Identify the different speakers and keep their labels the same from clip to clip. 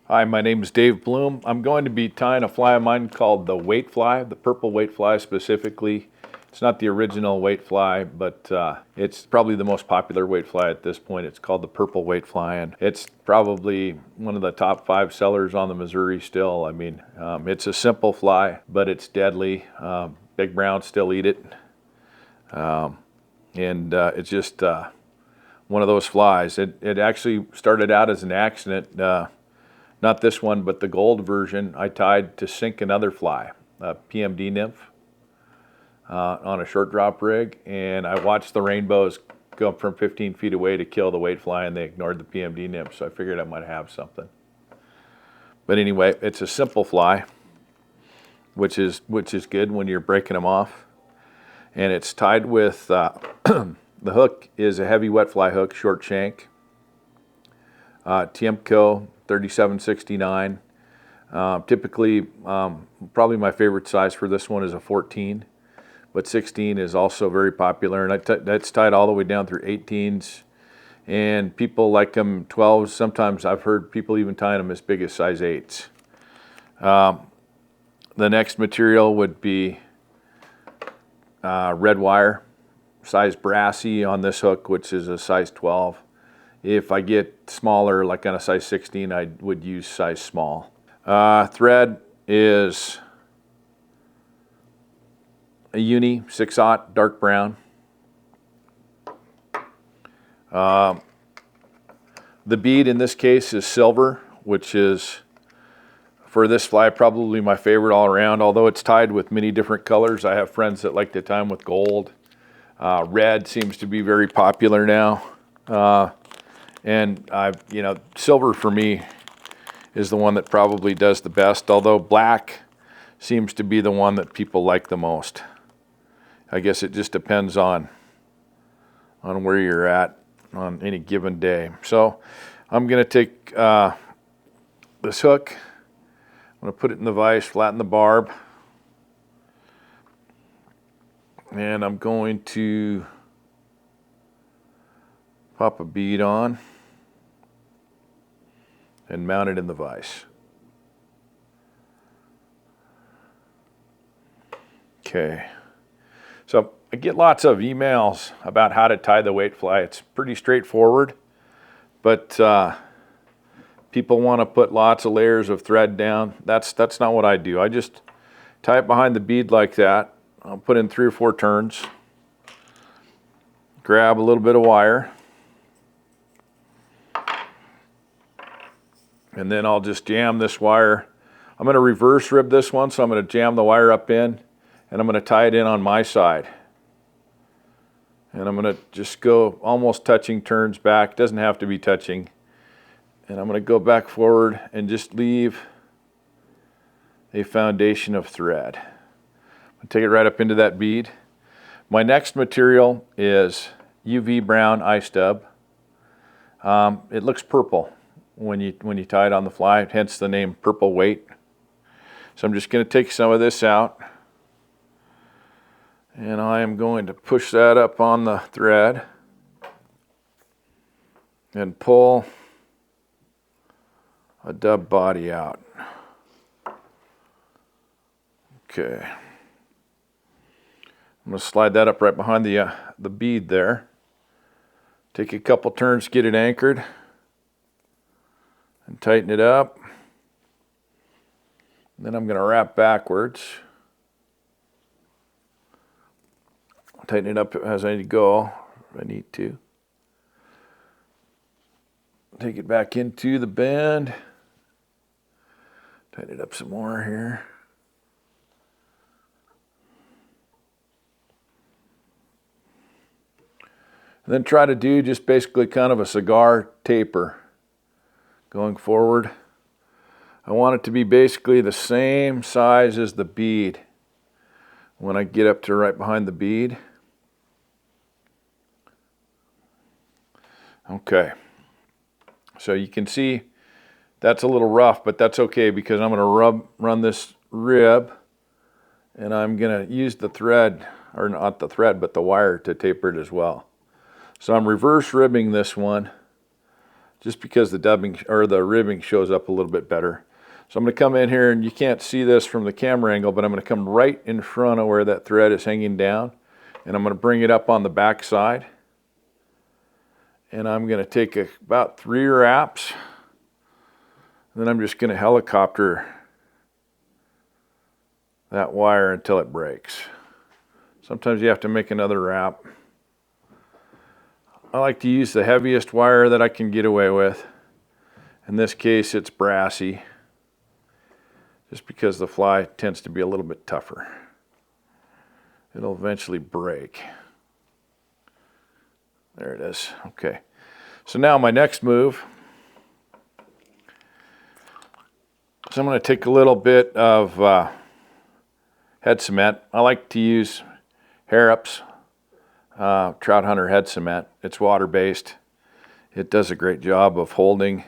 Speaker 1: Hi, my name is Dave Bloom. I'm going to be tying a fly of mine called the weight fly, the purple weight fly specifically. It's not the original weight fly, but it's probably the most popular weight fly at this point. It's called the purple weight fly, and it's probably one of the top 5 sellers on the Missouri still. I mean, it's a simple fly, but it's deadly. Big browns still eat it. It's just one of those flies. It actually started out as an accident. Not this one, but the gold version, I tied to sink another fly, a PMD nymph, on a short drop rig, and I watched the rainbows go from 15 feet away to kill the weight fly, and they ignored the PMD nymph, so I figured I might have something. But anyway, it's a simple fly, which is good when you're breaking them off, and it's tied with the hook is a heavy wet fly hook, short shank, Tiemco 3769. Typically, probably my favorite size for this one is a 14, but 16 is also very popular, and that's tied all the way down through 18s, and people like them 12s. Sometimes I've heard people even tying them as big as size 8s. The next material would be red wire, size brassy on this hook, which is a size 12. If I get smaller, like on a size 16, I would use size small. Thread is a uni 6/0 dark brown. The bead in this case is silver, which is, for this fly, probably my favorite all around, although it's tied with many different colors. I have friends that like to tie them with gold. Red seems to be very popular now. And silver for me is the one that probably does the best, although black seems to be the one that people like the most. I guess it just depends on where you're at on any given day. So I'm going to take this hook, I'm going to put it in the vise, flatten the barb, and I'm going to pop a bead on and mount it in the vise. Okay, so I get lots of emails about how to tie the weight fly. It's pretty straightforward, but people want to put lots of layers of thread down. That's not what I do. I just tie it behind the bead like that. I'll put in 3 or 4 turns, grab a little bit of wire, and then I'll just jam this wire. I'm going to reverse rib this one, so I'm going to jam the wire up in, and I'm going to tie it in on my side. And I'm going to just go almost touching turns back. Doesn't have to be touching. And I'm going to go back forward and just leave a foundation of thread. I'm going to take it right up into that bead. My next material is UV brown eye stub. It looks purple when you tie it on the fly, hence the name purple weight. So I'm just going to take some of this out, and I am going to push that up on the thread and pull a dub body out. Okay, I'm going to slide that up right behind the bead there. Take a couple turns, get it anchored, and tighten it up. And then I'm going to wrap backwards. Tighten it up as I go, if I need to. Take it back into the bend. Tighten it up some more here. And then try to do just basically kind of a cigar taper going forward. I want it to be basically the same size as the bead when I get up to right behind the bead. Okay, so you can see that's a little rough, but that's okay because I'm going to run this rib, and I'm going to use the thread, or not the thread, but the wire to taper it as well. So I'm reverse ribbing this one just because the dubbing or the ribbing shows up a little bit better. So I'm going to come in here, and you can't see this from the camera angle, but I'm going to come right in front of where that thread is hanging down, and I'm going to bring it up on the back side. And I'm going to take about 3 wraps, and then I'm just going to helicopter that wire until it breaks. Sometimes you have to make another wrap. I like to use the heaviest wire that I can get away with. In this case, it's brassy, just because the fly tends to be a little bit tougher. It'll eventually break. There it is. Okay. So now my next move, so I'm going to take a little bit of head cement. I like to use Harrop's Trout Hunter head cement. It's water-based. It does a great job of holding,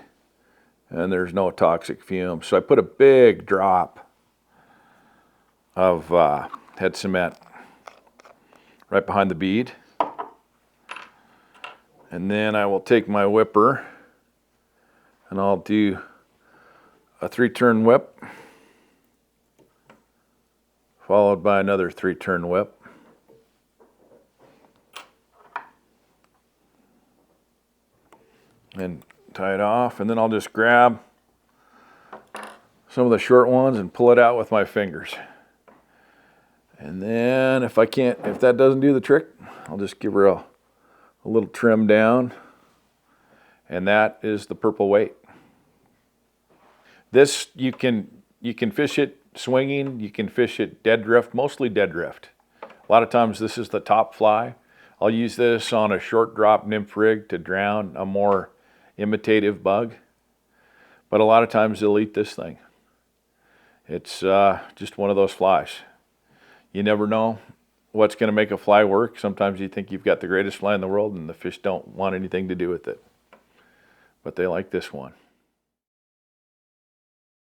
Speaker 1: and there's no toxic fumes. So I put a big drop of head cement right behind the bead. And then I will take my whipper, and I'll do a 3-turn whip, followed by another 3-turn whip. And tie it off, and then I'll just grab some of the short ones and pull it out with my fingers. And then if that doesn't do the trick, I'll just give her a little trim down, and that is the purple weight. This you can fish it swinging, you can fish it dead drift, mostly dead drift. A lot of times this is the top fly. I'll use this on a short drop nymph rig to drown a more imitative bug, but a lot of times they'll eat this thing. It's just one of those flies. You never know what's going to make a fly work. Sometimes you think you've got the greatest fly in the world and the fish don't want anything to do with it, but they like this one.